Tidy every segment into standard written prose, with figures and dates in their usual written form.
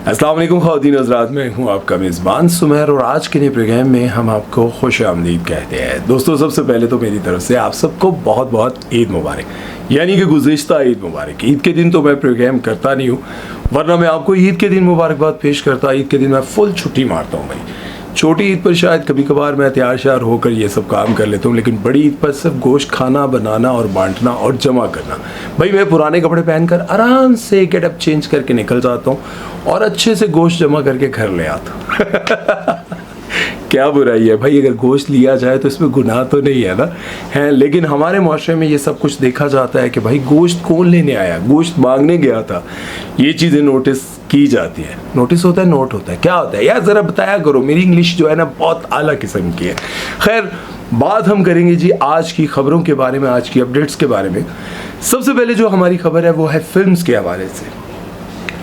अस्सलाम वालेकुम ख़वातीन हज़रात, मैं हूँ आपका मेज़बान सुमेर और आज के नए प्रोग्राम में हम आपको खुश आमदीद कहते हैं। दोस्तों, सबसे पहले तो मेरी तरफ से आप सबको बहुत बहुत ईद मुबारक, यानी कि गुज़िश्ता ईद मुबारक। ईद के दिन तो मैं प्रोग्राम करता नहीं हूँ, वरना मैं आपको ईद के दिन मुबारकबाद पेश करता। ईद के दिन मैं फुल छुट्टी मारता हूँ भाई। छोटी ईद पर शायद कभी कभार मैं तैयार श्यार होकर ये सब काम कर लेता हूँ, लेकिन बड़ी ईद पर सिर्फ गोश्त खाना, बनाना और बांटना और जमा करना। भाई मैं पुराने कपड़े पहनकर आराम से गेटअप चेंज करके निकल जाता हूँ और अच्छे से गोश्त जमा करके घर ले आता हूँ। क्या बुराई है भाई, अगर गोश्त लिया जाए तो इसमें गुनाह तो नहीं है ना, है। लेकिन हमारे माशरे में ये सब कुछ देखा जाता है कि भाई गोश्त कौन लेने आया, गोश्त मांगने गया था। ये चीज़ें नोटिस की जाती है। नोटिस होता है, नोट होता है, क्या होता है यार, ज़रा बताया करो। मेरी इंग्लिश जो है ना बहुत आला किस्म की है। खैर, बात हम करेंगे जी आज की खबरों के बारे में, आज की अपडेट्स के बारे में। सबसे पहले जो हमारी खबर है वो है फिल्म्स के हवाले से।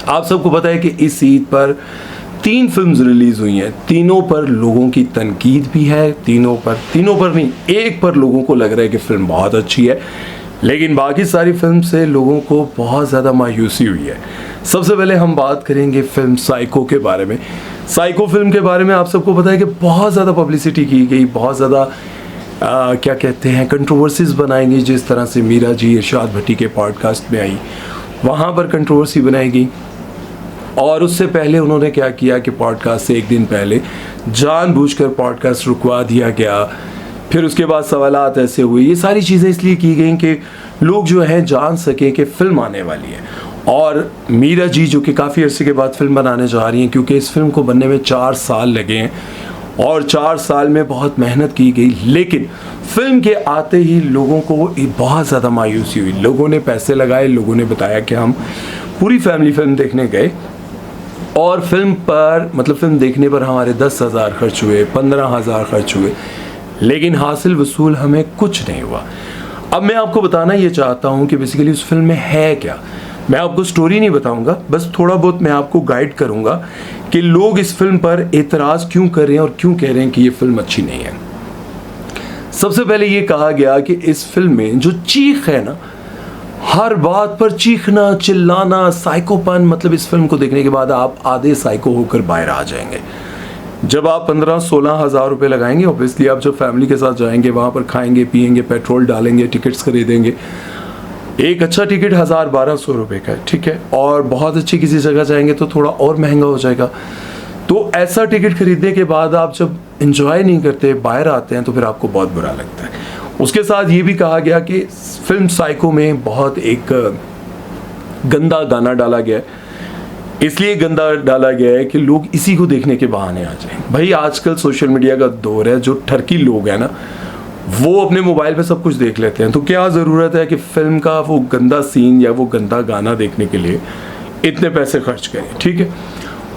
आप सबको पता है कि इस ईद पर 3 फिल्म्स रिलीज़ हुई हैं। तीनों पर लोगों की तनकीद भी है, तीनों पर नहीं, एक पर लोगों को लग रहा है कि फ़िल्म बहुत अच्छी है, लेकिन बाकी सारी फिल्म से लोगों को बहुत ज़्यादा मायूसी हुई है। सबसे पहले हम बात करेंगे फिल्म साइको के बारे में। साइको फिल्म के बारे में आप सबको पता है कि बहुत ज़्यादा पब्लिसिटी की गई, बहुत ज़्यादा क्या कहते हैं, कंट्रोवर्सीज़ बनाई गई। जिस तरह से मीरा जी इरशाद भट्टी के पॉडकास्ट में आई, वहाँ पर कंट्रोवर्सी बनाई गई। और उससे पहले उन्होंने क्या किया कि पॉडकास्ट से एक दिन पहले जानबूझकर पॉडकास्ट रुकवा दिया गया। फिर उसके बाद सवालात ऐसे हुए। ये सारी चीज़ें इसलिए की गई कि लोग जो हैं जान सकें कि फ़िल्म आने वाली है। और मीरा जी जो कि काफ़ी अरसे के बाद फ़िल्म बनाने जा रही हैं, क्योंकि इस फिल्म को बनने में 4 साल लगे हैं और 4 साल में बहुत मेहनत की गई। लेकिन फिल्म के आते ही लोगों को बहुत ज़्यादा मायूसी हुई। लोगों ने पैसे लगाए, लोगों ने बताया कि हम पूरी फैमिली फ़िल्म देखने गए और फिल्म देखने पर हमारे 10,000 खर्च हुए, 15,000 खर्च हुए, लेकिन हासिल वसूल हमें कुछ नहीं हुआ। अब मैं आपको बताना ये चाहता हूँ कि बेसिकली उस फिल्म में है क्या। मैं आपको स्टोरी नहीं बताऊँगा, बस थोड़ा बहुत मैं आपको गाइड करूँगा कि लोग इस फिल्म पर एतराज़ क्यों कर रहे हैं और क्यों कह रहे हैं कि ये फिल्म अच्छी नहीं है। सबसे पहले ये कहा गया कि इस फिल्म में जो चीख है ना, हर बात पर चीखना, चिल्लाना, साइकोपन, मतलब इस फिल्म को देखने के बाद आप आधे साइको होकर बाहर आ जाएंगे। जब आप 15-16 हज़ार रुपये लगाएंगे, ऑब्वियसली आप जब फैमिली के साथ जाएंगे, वहाँ पर खाएंगे पिएंगे, पेट्रोल डालेंगे, टिकट्स खरीदेंगे। एक अच्छा टिकट 1000-1200 रुपये का है, ठीक है, और बहुत अच्छी किसी जगह जाएंगे तो थोड़ा और महंगा हो जाएगा। तो ऐसा टिकट खरीदने के बाद आप जब इंजॉय नहीं करते, बाहर आते हैं, तो फिर आपको बहुत बुरा लगता है। उसके साथ ये भी कहा गया कि फिल्म साइको में बहुत एक गंदा गाना डाला गया है। इसलिए गंदा डाला गया है कि लोग इसी को देखने के बहाने आ जाएं। भाई आजकल सोशल मीडिया का दौर है, जो ठरकी लोग हैं ना, वो अपने मोबाइल पे सब कुछ देख लेते हैं। तो क्या ज़रूरत है कि फ़िल्म का वो गंदा सीन या वो गंदा गाना देखने के लिए इतने पैसे खर्च करें, ठीक है।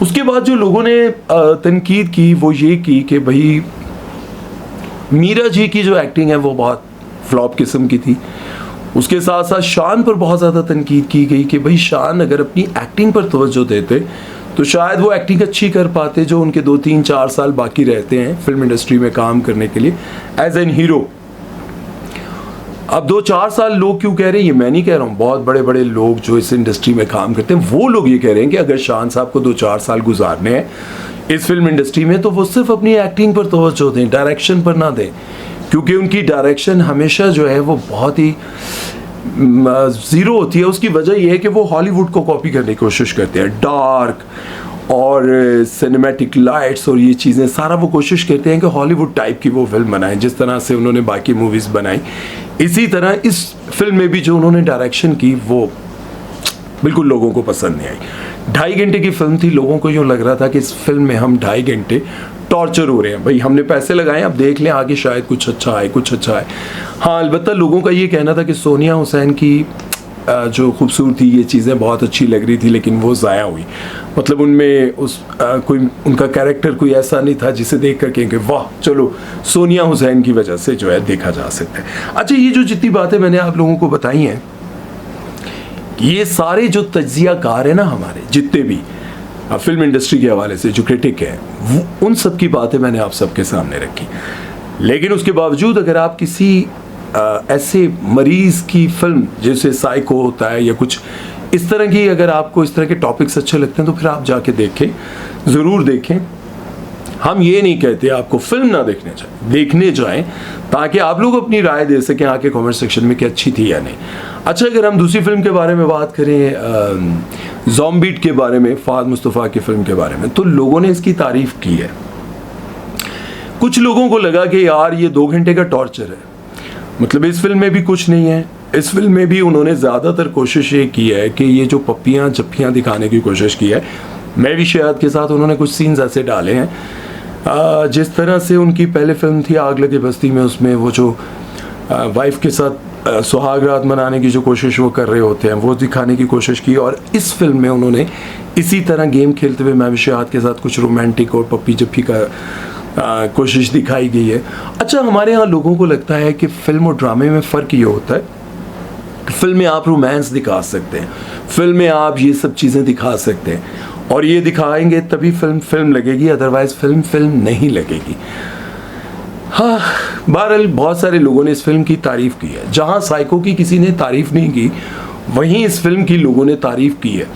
उसके बाद जो लोगों ने तनकीद की वो ये की कि भाई मीरा जी की जो एक्टिंग है वो बहुत फ्लॉप किस्म की थी। उसके साथ साथ शान पर बहुत ज़्यादा तनकीद की गई कि भाई शान अगर अपनी एक्टिंग पर तवज्जो देते तो शायद वो एक्टिंग अच्छी कर पाते, जो उनके 2-3-4 साल बाकी रहते हैं फिल्म इंडस्ट्री में काम करने के लिए एज एन हीरो। अब 2-4 साल लोग क्यों कह रहे हैं, ये मैं नहीं कह रहा हूँ, बहुत बड़े बड़े लोग जो इस इंडस्ट्री में काम करते हैं वो लोग ये कह रहे हैं कि अगर शान साहब को 2-4 साल गुजारने हैं इस फिल्म इंडस्ट्री में तो वो सिर्फ अपनी एक्टिंग पर तवज्जो दें, डायरेक्शन पर ना दें, क्योंकि उनकी डायरेक्शन हमेशा जो है वो बहुत ही ज़ीरो होती है। उसकी वजह यह है कि वो हॉलीवुड को कॉपी करने की कोशिश करते हैं, डार्क और सिनेमैटिक लाइट्स और ये चीज़ें सारा वो कोशिश करते हैं कि हॉलीवुड टाइप की वो फिल्म बनाएं, जिस तरह से उन्होंने बाकी मूवीज़ बनाई। इसी तरह इस फिल्म में भी जो उन्होंने डायरेक्शन की वो बिल्कुल लोगों को पसंद नहीं आई। 2.5 घंटे की फिल्म थी, लोगों को यूँ लग रहा था कि इस फिल्म में हम 2.5 घंटे टॉर्चर हो रहे हैं। भाई हमने पैसे लगाए, अब देख लें आगे शायद कुछ अच्छा आए। हाँ, अलबत्ता लोगों का ये कहना था कि सोनिया हुसैन की जो खूबसूरती, ये चीज़ें बहुत अच्छी लग रही थी, लेकिन वो ज़ाया हुई। मतलब उनमें कोई उनका कैरेक्टर कोई ऐसा नहीं था जिसे देख कर कहेंगे वाह चलो सोनिया हुसैन की वजह से जो है देखा जा सकता है। अच्छा, ये जो जितनी बातें मैंने आप लोगों को बताई हैं, ये सारे जो तज्जियाकार हैं ना हमारे, जितने भी फिल्म इंडस्ट्री के हवाले से जो क्रिटिक हैं, उन सब की बातें मैंने आप सबके सामने रखी। लेकिन उसके बावजूद अगर आप किसी ऐसे मरीज़ की फिल्म जैसे साइको होता है या कुछ इस तरह की अगर आपको इस तरह के टॉपिक्स अच्छे लगते हैं तो फिर आप जाके देखें, ज़रूर देखें। हम ये नहीं कहते आपको फिल्म ना देखने जाएं ताकि आप लोग अपनी राय दे सकें आके कमेंट सेक्शन में कि अच्छी थी या नहीं। अच्छा, अगर हम दूसरी फिल्म के बारे में बात करें, ज़ॉम्बीट के बारे में, फ़ाद मुस्तफ़ा की फिल्म के बारे में, तो लोगों ने इसकी तारीफ़ की है। कुछ लोगों को लगा कि यार ये 2 घंटे का टॉर्चर है, मतलब इस फिल्म में भी कुछ नहीं है। इस फिल्म में भी उन्होंने ज़्यादातर कोशिश ये की है कि ये जो पप्पियाँ जप्पियाँ दिखाने की कोशिश की है। मैं भी शायद के साथ उन्होंने कुछ सीन्स ऐसे डाले हैं जिस तरह से उनकी पहले फिल्म थी आग लगे बस्ती में, उसमें वो जो वाइफ के साथ सुहाग रात मनाने की जो कोशिश वो कर रहे होते हैं वो दिखाने की कोशिश की। और इस फिल्म में उन्होंने इसी तरह गेम खेलते हुए मैं भी शायद के साथ कुछ रोमांटिक और पप्पी जप्पी का कोशिश दिखाई गई है। अच्छा, हमारे यहाँ लोगों को लगता है कि फिल्म और ड्रामे में फ़र्क ये होता है कि फिल्म में आप रोमांस दिखा सकते हैं, फिल्म में आप ये सब चीज़ें दिखा सकते हैं और ये दिखाएंगे तभी फिल्म लगेगी, अदरवाइज़ फिल्म नहीं लगेगी। हाँ, बहरहाल बहुत सारे लोगों ने इस फिल्म की तारीफ़ की है। जहाँ साइको की किसी ने तारीफ़ नहीं की, वहीं इस फिल्म की लोगों ने तारीफ़ की है।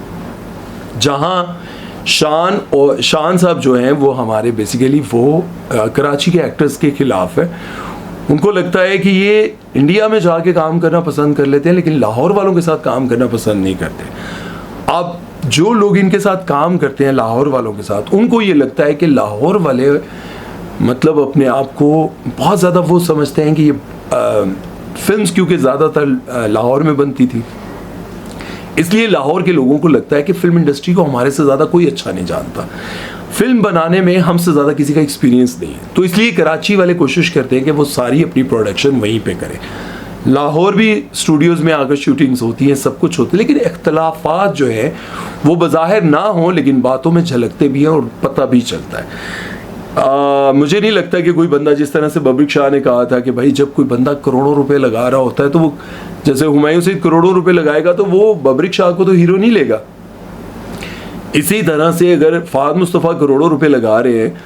जहाँ शान साहब जो हैं वो हमारे बेसिकली वो कराची के एक्टर्स के ख़िलाफ़ है। उनको लगता है कि ये इंडिया में जाके काम करना पसंद कर लेते हैं लेकिन लाहौर वालों के साथ काम करना पसंद नहीं करते। अब जो लोग इनके साथ काम करते हैं लाहौर वालों के साथ, उनको ये लगता है कि लाहौर वाले मतलब अपने आप को बहुत ज़्यादा वो समझते हैं कि ये फिल्म्स क्योंकि ज़्यादातर लाहौर में बनती थी, इसलिए लाहौर के लोगों को लगता है कि फिल्म इंडस्ट्री को हमारे से ज़्यादा कोई अच्छा नहीं जानता, फिल्म बनाने में हमसे ज़्यादा किसी का एक्सपीरियंस नहीं है। तो इसलिए कराची वाले कोशिश करते हैं कि वो सारी अपनी प्रोडक्शन वहीं पे करें। लाहौर भी स्टूडियोज़ में आकर शूटिंग्स होती हैं, सब कुछ होती है, लेकिन इख्तलाफात जो है वो बज़ाहिर ना हो लेकिन बातों में झलकते भी हैं और पता भी चलता है। मुझे नहीं लगता कि कोई बंदा, जिस तरह से बब्रिक शाह ने कहा था कि भाई जब कोई बंदा करोड़ों रुपए लगा रहा होता है तो वो, जैसे हुमायूं सईद करोड़ों रुपए लगाएगा तो वो बब्रिक शाह को तो हीरो नहीं लेगा। इसी तरह से अगर फ़ाद मुस्तफ़ा करोड़ों रुपए लगा रहे हैं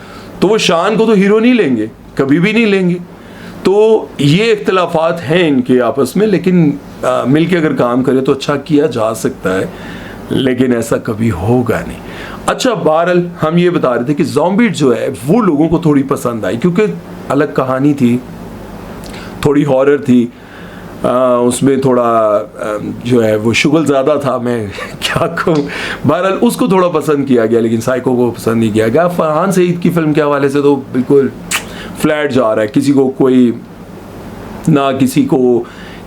तो वो शान को तो हीरो नहीं लेंगे, कभी भी नहीं लेंगे। तो ये इख्तलाफात हैं इनके आपस में, लेकिन मिल के अगर काम करें तो अच्छा किया जा सकता है, लेकिन ऐसा कभी होगा नहीं। अच्छा, बहरहाल हम ये बता रहे थे कि ज़ॉम्बीट जो है वो लोगों को थोड़ी पसंद आई क्योंकि अलग कहानी थी, थोड़ी हॉरर थी, उसमें थोड़ा जो है वो शुगल ज़्यादा था, मैं क्या कहूँ। बहरहाल उसको थोड़ा पसंद किया गया लेकिन साइको को पसंद नहीं किया गया। फरहान सईद की फ़िल्म के हवाले से तो बिल्कुल फ्लैट जा रहा है, किसी को कोई ना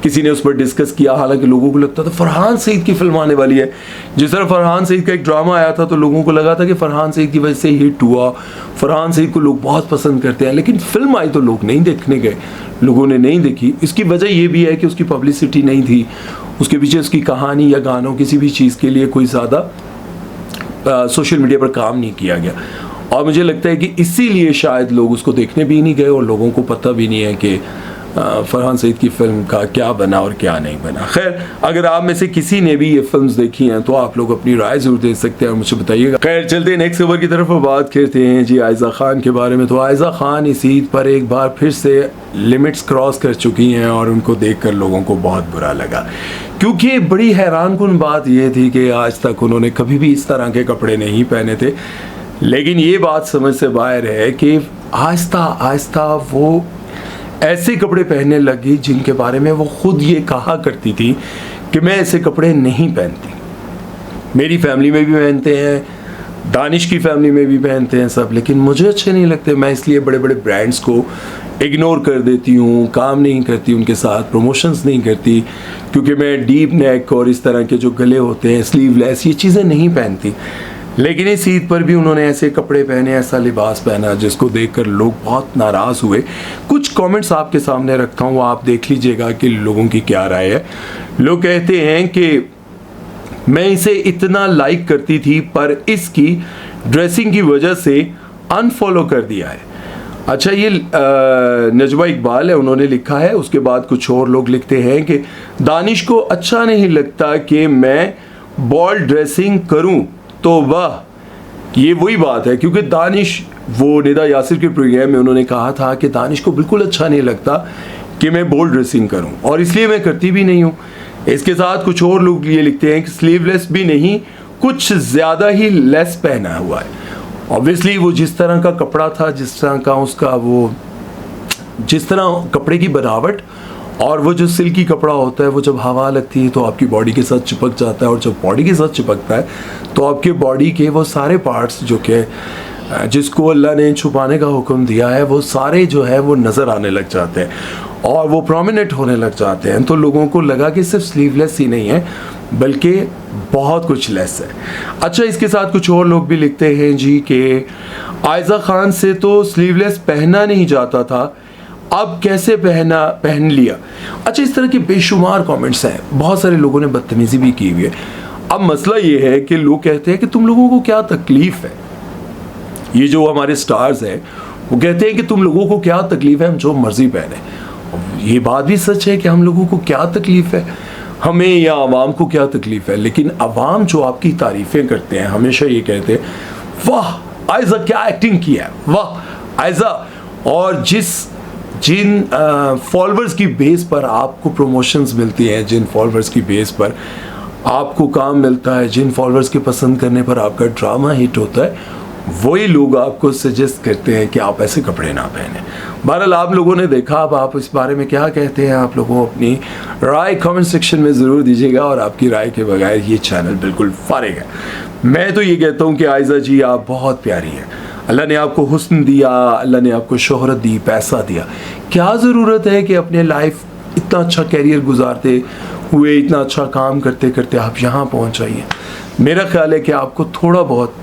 किसी ने उस पर डिस्कस किया, हालांकि लोगों को लगता था फरहान सईद की फिल्म आने वाली है। जिस तरह फरहान सईद का एक ड्रामा आया था तो लोगों को लगा था कि फरहान सईद की वजह से हिट हुआ, फरहान सईद को लोग बहुत पसंद करते हैं, लेकिन फिल्म आई तो लोग नहीं देखने गए, लोगों ने नहीं देखी। इसकी वजह ये भी है कि उसकी पब्लिसिटी नहीं थी, उसके पीछे उसकी कहानी या गानों किसी भी चीज़ के लिए कोई ज़्यादा सोशल मीडिया पर काम नहीं किया गया। और मुझे लगता है कि इसीलिए शायद लोग उसको देखने भी नहीं गए और लोगों को पता भी नहीं है कि फरहान सईद की फ़िल्म का क्या बना और क्या नहीं बना। खैर, अगर आप में से किसी ने भी ये फिल्म्स देखी हैं तो आप लोग अपनी राय ज़रूर दे सकते हैं और मुझे बताइएगा। खैर, चलते हैं नेक्स्ट खबर की तरफ बात करते हैं जी आयज़ा ख़ान के बारे में। तो आयज़ा ख़ान इस ईद पर एक बार फिर से लिमिट्स क्रॉस कर चुकी हैं और उनको देखकर लोगों को बहुत बुरा लगा, क्योंकि बड़ी हैरानकुन बात यह थी कि आज तक उन्होंने कभी भी इस तरह के कपड़े नहीं पहने थे, लेकिन ये बात समझ से बाहर है कि आहिस्ता आहिस्ता वो ऐसे कपड़े पहनने लगी जिनके बारे में वो खुद ये कहा करती थी कि मैं ऐसे कपड़े नहीं पहनती, मेरी फैमिली में भी पहनते हैं, दानिश की फैमिली में भी पहनते हैं सब, लेकिन मुझे अच्छे नहीं लगते, मैं इसलिए बड़े बड़े ब्रांड्स को इग्नोर कर देती हूँ, काम नहीं करती उनके साथ, प्रमोशंस नहीं करती, क्योंकि मैं डीप नेक और इस तरह के जो गले होते हैं स्लीवलेस ये चीज़ें नहीं पहनती। लेकिन इस ईद पर भी उन्होंने ऐसे कपड़े पहने, ऐसा लिबास पहना जिसको देखकर लोग बहुत नाराज़ हुए। कुछ कमेंट्स आपके सामने रखता हूँ, आप देख लीजिएगा कि लोगों की क्या राय है। लोग कहते हैं कि मैं इसे इतना लाइक करती थी पर इसकी ड्रेसिंग की वजह से अनफॉलो कर दिया है। अच्छा, ये नजमा इकबाल है, उन्होंने लिखा है। उसके बाद कुछ और लोग लिखते हैं कि दानिश को अच्छा नहीं लगता कि मैं बॉल ड्रेसिंग करूं, तो वाह, ये वही बात है, क्योंकि दानिश, वो निदा यासिर के प्रोग्राम में उन्होंने कहा था कि दानिश को बिल्कुल अच्छा नहीं लगता कि मैं बोल्ड ड्रेसिंग करूं और इसलिए मैं करती भी नहीं हूं। इसके साथ कुछ और लोग ये लिखते हैं कि स्लीवलेस भी नहीं, कुछ ज़्यादा ही लेस पहना हुआ है। ऑब्वियसली वो जिस तरह का कपड़ा था, जिस तरह का उसका वो, जिस तरह कपड़े की बनावट, और वो जो सिल्की कपड़ा होता है वो जब हवा लगती है तो आपकी बॉडी के साथ चिपक जाता है, और जब बॉडी के साथ चिपकता है तो आपके बॉडी के वो सारे पार्ट्स जो कि जिसको अल्लाह ने छुपाने का हुक्म दिया है वो सारे जो है वो नज़र आने लग जाते हैं और वो प्रोमिनेंट होने लग जाते हैं। तो लोगों को लगा कि सिर्फ स्लीवलेस ही नहीं है बल्कि बहुत कुछ लेस है। अच्छा, इसके साथ कुछ और लोग भी लिखते हैं जी कि आयज़ा खान से तो स्लीवलेस पहना नहीं जाता था, अब कैसे पहन लिया। अच्छा, इस तरह के बेशुमार कमेंट्स हैं, बहुत सारे लोगों ने बदतमीज़ी भी की हुई है। अब मसला ये है कि लोग कहते हैं कि तुम लोगों को क्या तकलीफ़ है, ये जो हमारे स्टार्स हैं वो कहते हैं कि तुम लोगों को क्या तकलीफ़ है, हम जो मर्ज़ी पहने। ये बात भी सच है कि हम लोगों को क्या तकलीफ़ है, हमें या आवाम को क्या तकलीफ़ है। लेकिन आवाम जो आपकी तारीफ़ें करते हैं हमेशा ये कहते हैं वाह आयज़ा क्या एक्टिंग किया है, वाह आयज़ा। और जिन फॉलोअर्स की बेस पर आपको प्रमोशंस मिलती हैं, जिन फॉलोअर्स की बेस पर आपको काम मिलता है, जिन फॉलोअर्स के पसंद करने पर आपका ड्रामा हिट होता है, वही लोग आपको सजेस्ट करते हैं कि आप ऐसे कपड़े ना पहने। बहरहाल आप लोगों ने देखा, अब आप इस बारे में क्या कहते हैं, आप लोगों अपनी राय कमेंट सेक्शन में ज़रूर दीजिएगा। और आपकी राय के बगैर ये चैनल बिल्कुल फारिग है। मैं तो ये कहता हूँ कि आयज़ा जी आप बहुत प्यारी हैं, अल्लाह ने आपको हुस्न दिया, अल्लाह ने आपको शोहरत दी, पैसा दिया, क्या ज़रूरत है कि अपने लाइफ इतना अच्छा कैरियर गुजारते हुए, इतना अच्छा काम करते करते आप यहाँ पहुँच जाइए। मेरा ख्याल है कि आपको थोड़ा बहुत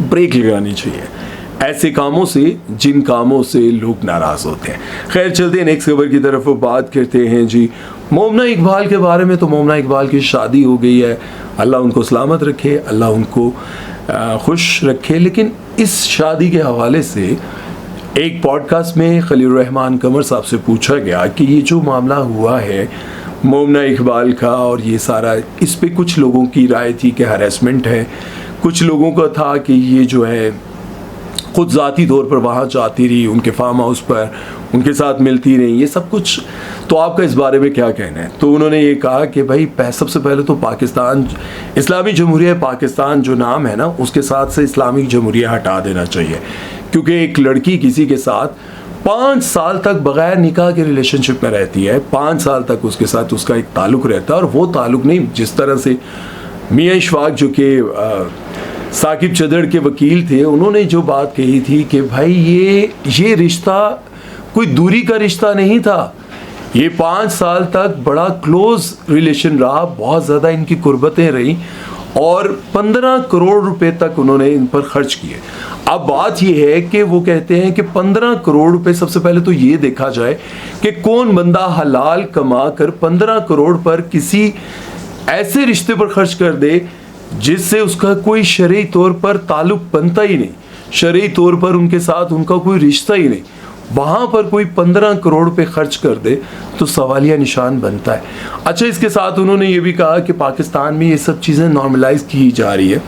ब्रेक लगानी चाहिए ऐसे कामों से जिन कामों से लोग नाराज़ होते हैं। खैर चलते हैं नेक्स्ट खबर की तरफ, बात करते हैं जी मोमना इकबाल के बारे में। तो मोमना इकबाल की शादी हो गई है, अल्लाह उनको सलामत रखे, अल्लाह उनको खुश रखे। लेकिन इस शादी के हवाले से एक पॉडकास्ट में खलील रहमान कमर साहब से पूछा गया कि ये जो मामला हुआ है मोमना इकबाल का और ये सारा, इस पे कुछ लोगों की राय थी कि हरेसमेंट है, कुछ लोगों का था कि ये जो है खुद ज़ाती तौर पर वहाँ जाती रही, उनके फार्म हाउस पर उनके साथ मिलती रही, ये सब कुछ। तो आपका इस बारे में क्या कहना है? तो उन्होंने ये कहा कि भाई सबसे पहले तो पाकिस्तान, इस्लामी जमहूरिया पाकिस्तान जो नाम है ना, उसके साथ से इस्लामिक जमहूरिया हटा देना चाहिए। क्योंकि एक लड़की किसी के साथ 5 साल तक बग़ैर निकाह के रिलेशनशिप में रहती है, 5 साल तक उसके साथ उसका एक ताल्लुक़ रहता है, और वो ताल्लुक़ नहीं जिस तरह से मियाँ इशफाक जो कि साकिब चदर के वकील थे, उन्होंने जो बात कही थी कि भाई ये रिश्ता कोई दूरी का रिश्ता नहीं था, ये 5 साल तक बड़ा क्लोज रिलेशन रहा, बहुत ज़्यादा इनकी कुर्बतें रही और 15 करोड़ रुपए तक उन्होंने इन पर खर्च किए। अब बात ये है कि वो कहते हैं कि 15 करोड़ रुपए, सबसे पहले तो ये देखा जाए कि कौन बंदा हलाल कमा कर 15 करोड़ पर किसी ऐसे रिश्ते पर खर्च कर दे जिससे उसका कोई शरई तौर पर ताल्लुक़ बनता ही नहीं, शरई तौर पर उनके साथ उनका कोई रिश्ता ही नहीं, वहाँ पर कोई 15 करोड़ पे खर्च कर दे तो सवालिया निशान बनता है। अच्छा, इसके साथ उन्होंने ये भी कहा कि पाकिस्तान में ये सब चीज़ें नॉर्मलाइज की जा रही है,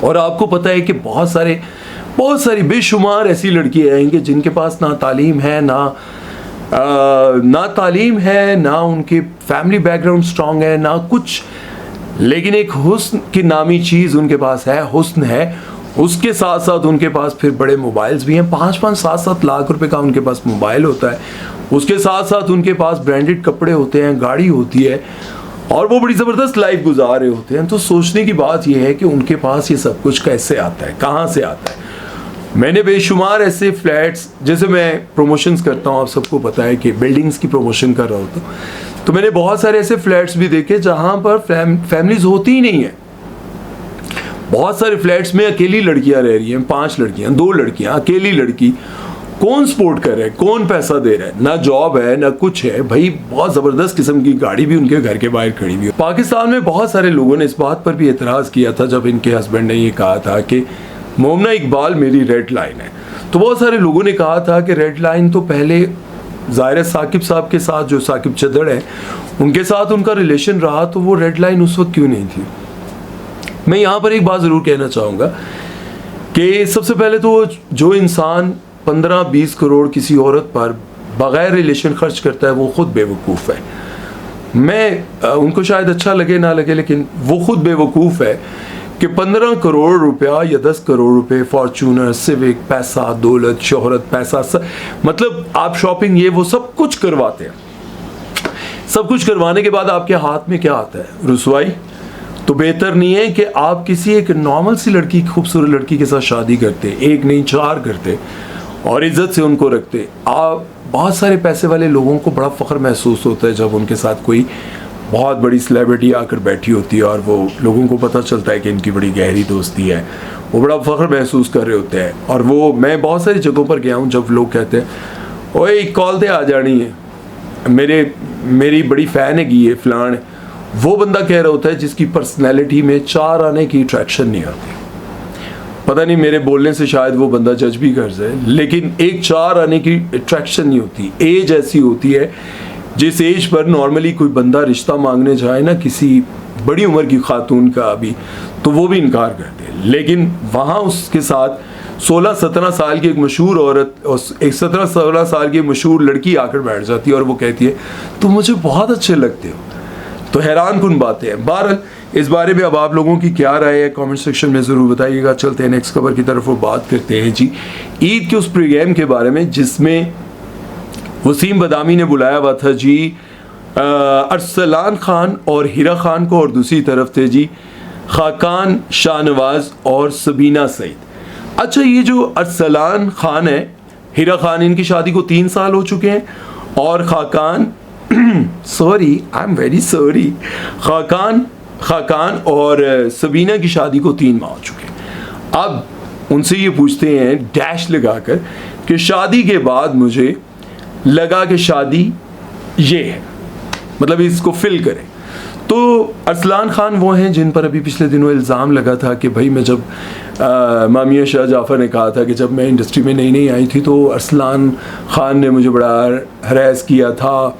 और आपको पता है कि बहुत सारी बेशुमार ऐसी लड़कियाँ हैं कि जिनके पास ना तालीम है, ना तालीम है, ना उनके फैमिली बैकग्राउंड स्ट्रॉन्ग है, ना कुछ, लेकिन एक हुस्न की नामी चीज़ उनके पास है, हुस्न है। उसके साथ साथ उनके पास फिर बड़े मोबाइल्स भी हैं, 5-5, 7-7 लाख रुपए का उनके पास मोबाइल होता है, उसके साथ साथ उनके पास ब्रांडेड कपड़े होते हैं, गाड़ी होती है, और वो बड़ी ज़बरदस्त लाइफ गुजार रहे होते हैं। तो सोचने की बात यह है कि उनके पास ये सब कुछ कैसे आता है, कहाँ से आता है। मैंने बेशुमार ऐसे फ्लैट्स, जैसे मैं प्रमोशंस करता हूँ, आप सबको पता है कि बिल्डिंग्स की प्रमोशन कर रहा होता हूँ, तो मैंने बहुत सारे ऐसे फ्लैट्स भी देखे जहाँ पर फैमिलीज होती ही नहीं है। बहुत सारे फ्लैट्स में अकेली लड़कियाँ रह रही हैं, 5 लड़कियाँ, 2 लड़कियाँ, अकेली लड़की। कौन सपोर्ट कर रहा है, कौन पैसा दे रहा है, ना जॉब है ना कुछ है। भाई बहुत ज़बरदस्त किस्म की गाड़ी भी उनके घर के बाहर खड़ी हुई है। पाकिस्तान में बहुत सारे लोगों ने इस बात पर भी एतराज़ किया था जब इनके हस्बैंड ने ये कहा था कि मोमना इकबाल मेरी रेड लाइन है। तो बहुत सारे लोगों ने कहा था कि रेड लाइन तो पहले ज़ाहिर साकिब साहब के साथ, जो साकिब चदर है, उनके साथ उनका रिलेशन रहा, तो वो रेड लाइन उस वक्त क्यों नहीं थी। मैं यहाँ पर एक बात ज़रूर कहना चाहूँगा कि सबसे पहले तो जो इंसान 15-20 करोड़ किसी औरत पर बग़ैर रिलेशन खर्च करता है वो ख़ुद बेवकूफ़ है। मैं उनको शायद अच्छा लगे ना लगे, लेकिन वो खुद बेवकूफ़ है कि 15 करोड़ रुपया या 10 करोड़ रुपए फॉर्चूनर, सिविक, पैसा, दौलत, शोहरत, पैसा मतलब आप शॉपिंग ये वो सब कुछ करवाते हैं। सब कुछ करवाने के बाद आपके हाथ में क्या आता है? रुसवाई। तो बेहतर नहीं है कि आप किसी एक नॉर्मल सी लड़की, खूबसूरत लड़की के साथ शादी करते, एक नहीं 4 करते और इज्जत से उनको रखते। आप बहुत सारे पैसे वाले लोगों को बड़ा फ़ख्र महसूस होता है जब उनके साथ कोई बहुत बड़ी सेलिब्रिटी आकर बैठी होती है और वो लोगों को पता चलता है कि इनकी बड़ी गहरी दोस्ती है। वो बड़ा फ़ख्र महसूस कर रहे होते हैं। और वो मैं बहुत सारी जगहों पर गया हूँ जब लोग कहते हैं ओए कॉल दे आ जानी है, मेरी बड़ी फ़ैन है ये फ़लान, वो बंदा कह रहा होता है जिसकी पर्सनैलिटी में 4 आने की अट्रैक्शन नहीं आती। पता नहीं मेरे बोलने से शायद वो बंदा जज भी कर जाए, लेकिन एक 4 आने की अट्रैक्शन नहीं होती। एज ऐसी होती है जिस एज पर नॉर्मली कोई बंदा रिश्ता मांगने जाए ना किसी बड़ी उम्र की खातून का अभी, तो वो भी इनकार करते हैं। लेकिन वहाँ उसके साथ 16-17 साल की एक मशहूर औरत और एक 17-16 साल की मशहूर लड़की आकर बैठ जाती है और वो कहती है तुम मुझे बहुत अच्छे लगते हो। तो हैरान कुन बातें हैं। बहरहाल इस बारे में अब आप लोगों की क्या राय है कमेंट सेक्शन में ज़रूर बताइएगा। चलते हैं नेक्स्ट खबर की तरफ, वो बात करते हैं जी ईद के उस प्रोग्राम के बारे में जिसमें वसीम बदामी ने बुलाया हुआ था जी अरसलान खान और हिरा खान को, और दूसरी तरफ थे जी खाकान, शाहनवाज और सबीना सईद। अच्छा, ये जो अरसलान खान है, हिरा खान, इनकी शादी को 3 साल हो चुके हैं और Khaqan sorry I am very sorry Khaqan और सबीना की शादी को 3 माह हो चुके हैं। अब उनसे ये पूछते हैं डैश लगाकर कि शादी के बाद मुझे लगा कि शादी ये है, मतलब इसको फिल करें। तो अरसलान खान वो हैं जिन पर अभी पिछले दिनों इल्ज़ाम लगा था कि भाई मैं जब मामिया शाह जाफ़र ने कहा था कि जब मैं इंडस्ट्री में नई आई थी तो अरसलान खान ने मुझे बड़ा हरास किया था,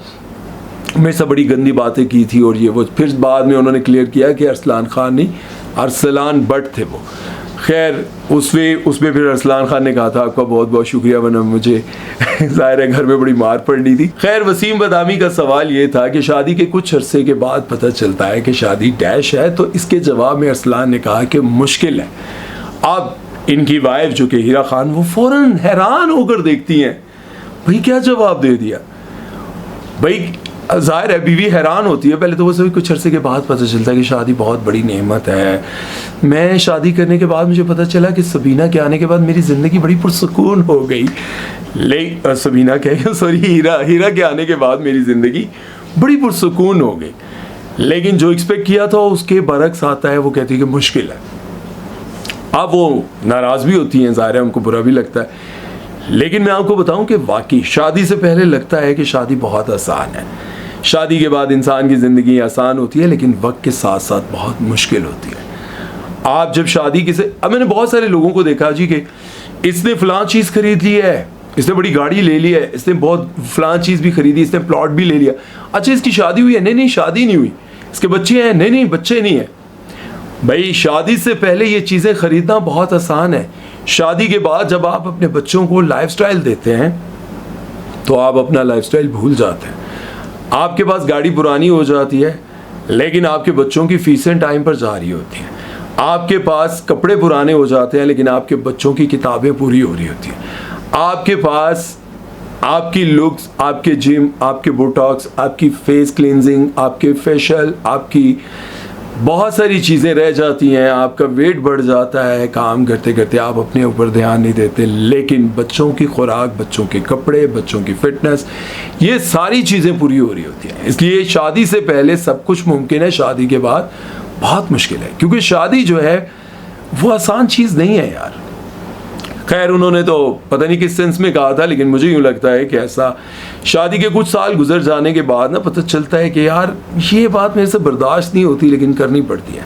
मेरे से बड़ी गंदी बातें की थी और ये वो। फिर बाद में उन्होंने क्लियर किया कि अरसलान खान नहीं, अरसलान बट थे वो। खैर उसमें फिर अरसलान खान ने कहा था आपका बहुत बहुत शुक्रिया, वरना मुझे ज़ाहिर है घर में बड़ी मार पड़नी थी। खैर वसीम बदामी का सवाल ये था कि शादी के कुछ अरसे के बाद पता चलता है कि शादी डैश है, तो इसके जवाब में अरसलान ने कहा कि मुश्किल है। अब इनकी वाइफ जो कि हीरा खान, वो फ़ौरन हैरान होकर देखती हैं भाई क्या जवाब दे दिया। भाई ज़ाहिर है बीवी हैरान होती है। पहले तो वो सभी कुछ अरसे के बाद पता चलता है कि शादी बहुत बड़ी नेमत है। मैं शादी करने के बाद मुझे पता चला कि सबीना के आने के बाद मेरी ज़िंदगी बड़ी पुरसुकून हो गई। सबीना कह सॉरी हीरा के आने के बाद मेरी ज़िंदगी बड़ी पुरसुकून हो गई। लेकिन जो एक्सपेक्ट किया था उसके बरक्स आता है, वो कहती है कि मुश्किल है। अब वो नाराज़ भी होती हैं, ज़ाहिर है उनको बुरा भी लगता है। लेकिन मैं आपको बताऊं कि वाकई शादी से पहले लगता है कि शादी बहुत आसान है, शादी के बाद इंसान की ज़िंदगी आसान होती है, लेकिन वक्त के साथ साथ बहुत मुश्किल होती है। आप जब शादी अब मैंने बहुत सारे लोगों को देखा जी कि इसने फ़लाँ चीज़ खरीद ली है, इसने बड़ी गाड़ी ले ली है, इसने बहुत फ़लाँ चीज़ भी खरीदी, इसने प्लॉट भी ले लिया। अच्छा इसकी शादी हुई है? नहीं शादी नहीं हुई। इसके बच्चे हैं? नहीं बच्चे नहीं हैं। भाई शादी से पहले ये चीज़ें ख़रीदना बहुत आसान है। शादी के बाद जब आप अपने बच्चों को लाइफस्टाइल देते हैं तो आप अपना लाइफस्टाइल भूल जाते हैं। आपके पास गाड़ी पुरानी हो जाती है लेकिन आपके बच्चों की फीसें टाइम पर जारी होती हैं। आपके पास कपड़े पुराने हो जाते हैं लेकिन आपके बच्चों की किताबें पूरी हो रही होती हैं। आपके पास आपकी लुक्स, आपके जिम, आपके बोटॉक्स, आपकी फेस क्लींजिंग, आपके फेशियल, आपकी बहुत सारी चीज़ें रह जाती हैं। आपका वेट बढ़ जाता है, काम करते करते आप अपने ऊपर ध्यान नहीं देते। लेकिन बच्चों की खुराक, बच्चों के कपड़े, बच्चों की फिटनेस, ये सारी चीज़ें पूरी हो रही होती हैं। इसलिए शादी से पहले सब कुछ मुमकिन है, शादी के बाद बहुत मुश्किल है, क्योंकि शादी जो है वो आसान चीज़ नहीं है यार। खैर उन्होंने तो पता नहीं किस सेंस में कहा था, लेकिन मुझे यूँ लगता है कि ऐसा शादी के कुछ साल गुजर जाने के बाद ना पता चलता है कि यार ये बात मेरे से बर्दाश्त नहीं होती लेकिन करनी पड़ती है।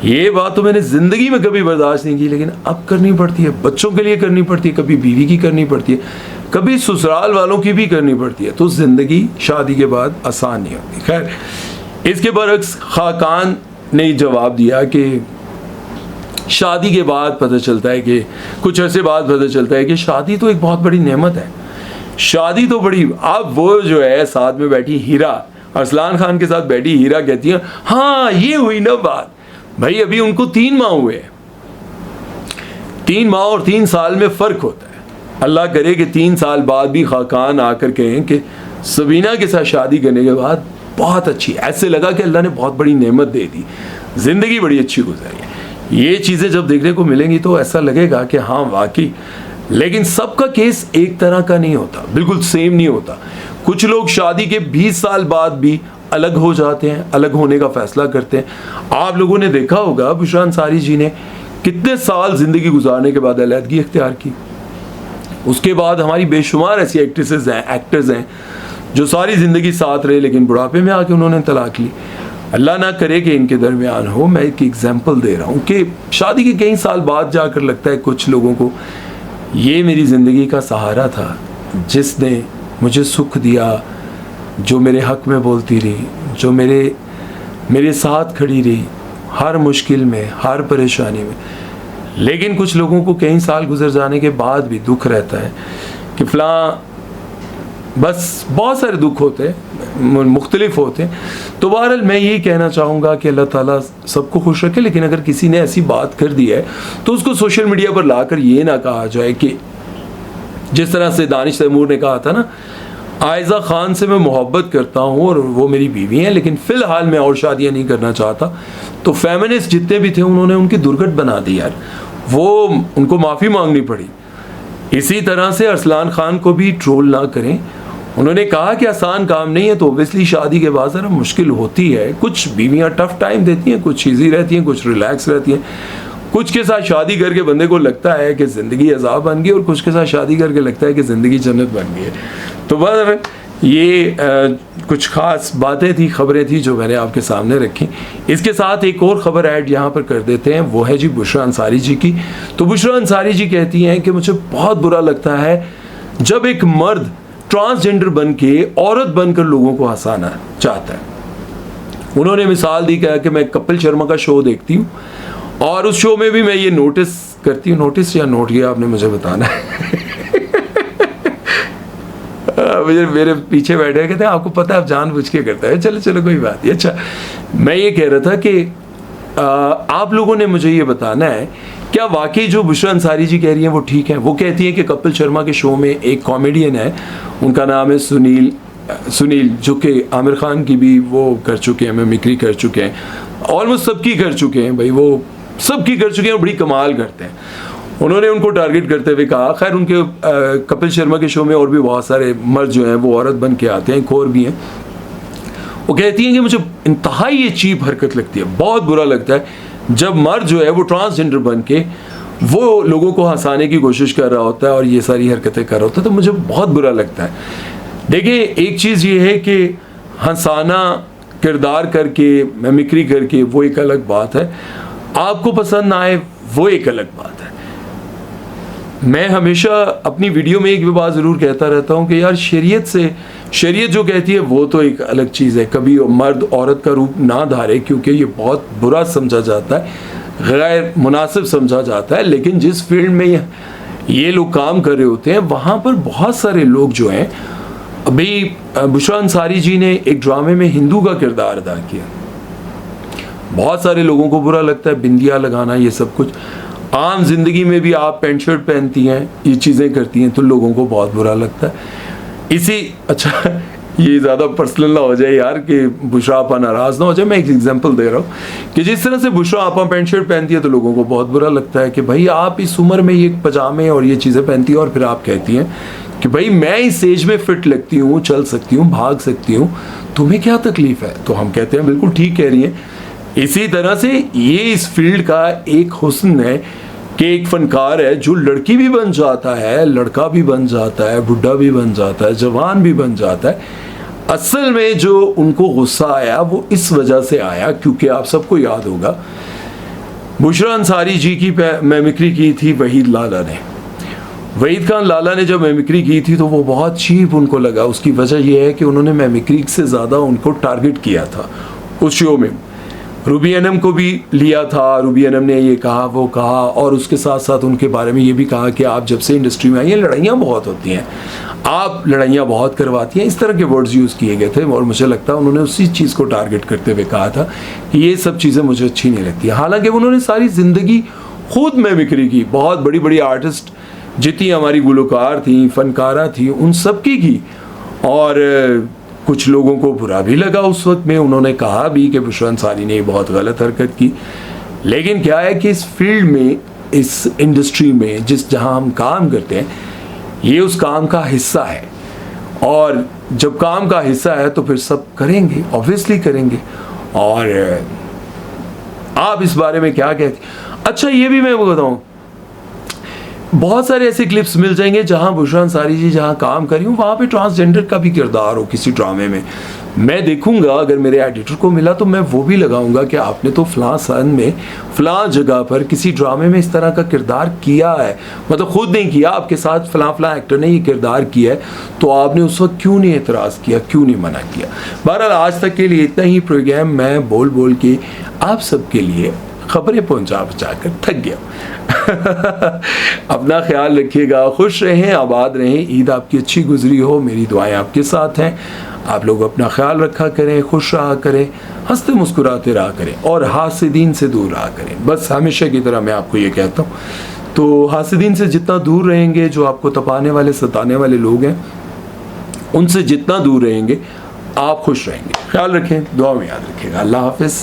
ये बात तो मैंने ज़िंदगी में कभी बर्दाश्त नहीं की लेकिन अब करनी पड़ती है। बच्चों के लिए करनी पड़ती है, कभी बीवी की करनी पड़ती है, कभी ससुराल वालों की भी करनी पड़ती है। तो ज़िंदगी शादी के बाद आसान नहीं होती। खैर इसके बरक्स खाकान ने जवाब दिया कि शादी के बाद पता चलता है कि कुछ अर्से बाद पता चलता है कि शादी तो एक बहुत बड़ी नेमत है। शादी तो बड़ी, अब वो जो है साथ में बैठी हीरा अरसलान खान के साथ बैठी हीरा कहती है हाँ ये हुई ना बात। भाई अभी उनको 3 माह हुए हैं, 3 माह और 3 साल में फ़र्क होता है। अल्लाह करे कि 3 साल बाद भी खाकान आकर कहें कि सबीना के साथ शादी करने के बाद बहुत अच्छी, ऐसे लगा कि अल्लाह ने बहुत बड़ी नेमत दे दी, ज़िंदगी बड़ी अच्छी गुजरी है। ये चीज़ें जब देखने को मिलेंगी तो ऐसा लगेगा कि हाँ वाकई। लेकिन सबका केस एक तरह का नहीं होता, बिल्कुल सेम नहीं होता। कुछ लोग शादी के 20 साल बाद भी अलग हो जाते हैं, अलग होने का फैसला करते हैं। आप लोगों ने देखा होगा बुशरा अंसारी जी ने कितने साल ज़िंदगी गुजारने के बाद अलहदगी इख्तियार की। उसके बाद हमारी बेशुमार ऐसी एक्ट्रेसेस हैं, एक्टर्स हैं जो सारी ज़िंदगी साथ रहे लेकिन बुढ़ापे में आके उन्होंने तलाक ली। अल्लाह ना करे कि इनके दरमियान हो। मैं एक एग्जाम्पल दे रहा हूँ कि शादी के कई साल बाद जाकर लगता है कुछ लोगों को ये मेरी ज़िंदगी का सहारा था, जिसने मुझे सुख दिया, जो मेरे हक़ में बोलती रही, जो मेरे साथ खड़ी रही हर मुश्किल में, हर परेशानी में। लेकिन कुछ लोगों को कई साल गुजर जाने के बाद भी दुख रहता है कि फ़लाँ, बस बहुत सारे दुख होते हैं, मुख्तलिफ होते हैं। तो बहरहाल मैं यही कहना चाहूँगा कि अल्लाह ताला सबको खुश रखे। लेकिन अगर किसी ने ऐसी बात कर दी है तो उसको सोशल मीडिया पर लाकर ये ना कहा जाए कि जिस तरह से दानिश तैमूर ने कहा था ना, आयज़ा ख़ान से मैं मोहब्बत करता हूँ और वो मेरी बीवी हैं, लेकिन फ़िलहाल मैं और शादियाँ नहीं करना चाहता। तो फेमिनिस्ट जितने भी थे उन्होंने उनकी दुर्गत बना दी यार, वो उनको माफ़ी मांगनी पड़ी। इसी तरह से अरसलान खान को भी ट्रोल ना करें। उन्होंने कहा कि आसान काम नहीं है, तो ओबियसली शादी के बाद ज़रा मुश्किल होती है। कुछ बीवियाँ टफ़ टाइम देती हैं, कुछ ईजी रहती हैं, कुछ रिलैक्स रहती हैं। कुछ के साथ शादी करके बंदे को लगता है कि ज़िंदगी अज़ाब बन गई और कुछ के साथ शादी करके लगता है कि ज़िंदगी जन्नत बन गई है। तो बस ये कुछ ख़ास बातें थी, ख़बरें थी जो मैंने आपके सामने रखी। इसके साथ एक और ख़बर ऐड यहाँ पर कर देते हैं, वो है जी बुशरा अंसारी जी की। तो बुशरा अंसारी जी कहती हैं कि मुझे बहुत बुरा लगता है जब एक मर्द ट्रांसजेंडर बन के औरत बनकर लोगों को हंसाना चाहता है। उन्होंने मिसाल दी कि मैं कपिल शर्मा का शो देखती हूँ और उस शो में भी मैं ये नोटिस करती हूँ, नोटिस या नोट किया आपने मुझे बताना है। मुझे मेरे पीछे बैठे कहते हैं आपको पता है आप जानबूझ के करता है। चलो चलो कोई बात नहीं। अच्छा, मैं ये कह रहा था कि आप लोगों ने मुझे ये बताना है क्या वाकई जो बुशरा अंसारी जी कह रही हैं वो ठीक है। वो कहती हैं कि कपिल शर्मा के शो में एक कॉमेडियन है, उनका नाम है सुनील, जो कि आमिर खान की भी वो कर चुके हैं, मिमिक्री कर चुके हैं, ऑलमोस्ट सबकी कर चुके हैं भाई, वो सबकी कर चुके हैं, बड़ी कमाल करते हैं। उन्होंने उनको टारगेट करते हुए कहा, खैर उनके कपिल शर्मा के शो में और भी बहुत सारे मर्द जो हैं वो औरत बन के आते हैं, एक और भी हैं। वो कहती हैं कि मुझे इंतहाई ये चीप हरकत लगती है, बहुत बुरा लगता है जब मर्द जो है वो ट्रांसजेंडर बन के वो लोगों को हंसाने की कोशिश कर रहा होता है और ये सारी हरकतें कर रहा होता है, तो मुझे बहुत बुरा लगता है। देखिए एक चीज़ ये है कि हंसाना किरदार करके, मिमिक्री करके, वो एक अलग बात है, आपको पसंद ना आए वो एक अलग बात है। मैं हमेशा अपनी वीडियो में एक भी बात ज़रूर कहता रहता हूँ कि यार शरीयत जो कहती है वो तो एक अलग चीज़ है। कभी मर्द औरत का रूप ना धारे, क्योंकि ये बहुत बुरा समझा जाता है, गैर मुनासिब समझा जाता है। लेकिन जिस फील्ड में ये लोग काम कर रहे होते हैं वहाँ पर बहुत सारे लोग जो हैं, अभी बुशरा अंसारी जी ने एक ड्रामे में हिंदू का किरदार अदा किया, बहुत सारे लोगों को बुरा लगता है, बिंदिया लगाना ये सब कुछ। आम जिंदगी में भी आप पैंट शर्ट पहनती हैं, ये चीज़ें करती हैं, तो लोगों को बहुत बुरा लगता है। अच्छा ये ज़्यादा पर्सनल ना हो जाए यार कि बुशरा आपा नाराज़ ना हो जाए, मैं एक एग्जांपल दे रहा हूँ कि जिस तरह से बुशरा आपा पैंट शर्ट पहनती है तो लोगों को बहुत बुरा लगता है कि भाई आप इस उम्र में ये पजामे और ये चीज़ें पहनती हैं और फिर आप कहती हैं कि भाई मैं इस एज में फिट लगती हूँ, चल सकती हूँ, भाग सकती हूँ, तुम्हें क्या तकलीफ़ है। तो हम कहते हैं बिल्कुल ठीक कह रही हैं। इसी तरह से ये इस फील्ड का एक हुस्न है कि एक फनकार है जो लड़की भी बन जाता है, लड़का भी बन जाता है, बुढ़ा भी बन जाता है, जवान भी बन जाता है। असल में जो उनको गुस्सा आया वो इस वजह से आया क्योंकि आप सबको याद होगा बुशरा अंसारी जी की मिमिक्री की थी वहीद लाला ने। वहीद खान लाला ने जब मिमिक्री की थी तो वो बहुत चीप उनको लगा। उसकी वजह यह है कि उन्होंने मिमिक्री से ज़्यादा उनको टारगेट किया था उस शो में। रूबी एनम को भी लिया था, रूबी एनम ने ये कहा वो कहा, और उसके साथ साथ उनके बारे में ये भी कहा कि आप जब से इंडस्ट्री में आई हैं लड़ाइयाँ बहुत होती हैं, आप लड़ाइयाँ बहुत करवाती हैं, इस तरह के वर्ड्स यूज़ किए गए थे। और मुझे लगता है उन्होंने उसी चीज़ को टारगेट करते हुए कहा था कि ये सब चीज़ें मुझे अच्छी नहीं लगती। हालांकि उन्होंने सारी ज़िंदगी खुद मिमिक्री की, बहुत बड़ी बड़ी आर्टिस्ट जितनी हमारी गुलकार थी, फनकारा थी, उन सब की। और कुछ लोगों को बुरा भी लगा उस वक्त में, उन्होंने कहा भी कि बुशरा अंसारी ने बहुत गलत हरकत की। लेकिन क्या है कि इस फील्ड में, इस इंडस्ट्री में जहाँ हम काम करते हैं, ये उस काम का हिस्सा है, और जब काम का हिस्सा है तो फिर सब करेंगे, ऑब्वियसली करेंगे। और आप इस बारे में क्या कहते हैं? अच्छा, ये भी मैं बताऊं, बहुत सारे ऐसे क्लिप्स मिल जाएंगे जहां बुशरा अंसारी जी जहां काम करी हूँ वहां पे ट्रांसजेंडर का भी किरदार हो किसी ड्रामे में। मैं देखूंगा, अगर मेरे एडिटर को मिला तो मैं वो भी लगाऊंगा कि आपने तो फलां सन में फलां जगह पर किसी ड्रामे में इस तरह का किरदार किया है, मतलब खुद नहीं किया, आपके साथ फलां एक्टर ने ये किरदार किया है, तो आपने उस वक्त क्यों नहीं एतराज़ किया, क्यों नहीं मना किया। बहरहाल आज तक के लिए इतना ही प्रोग्राम मैं बोल बोल के आप सबके लिए खबरें पहुंचा कर थक गया। अपना ख्याल रखिएगा, खुश रहें, आबाद रहें, ईद आपकी अच्छी गुजरी हो, मेरी दुआएं आपके साथ हैं। आप लोग अपना ख्याल रखा करें, खुश रहा करें, हंसते मुस्कुराते रहा करें, और हासिदीन से दूर रहा करें। बस हमेशा की तरह मैं आपको ये कहता हूँ, तो हासिदीन से जितना दूर रहेंगे, जो आपको तपाने वाले सताने वाले लोग हैं, उनसे जितना दूर रहेंगे आप खुश रहेंगे। ख्याल रखें, दुआ में याद रखिएगा। अल्लाह हाफिज़।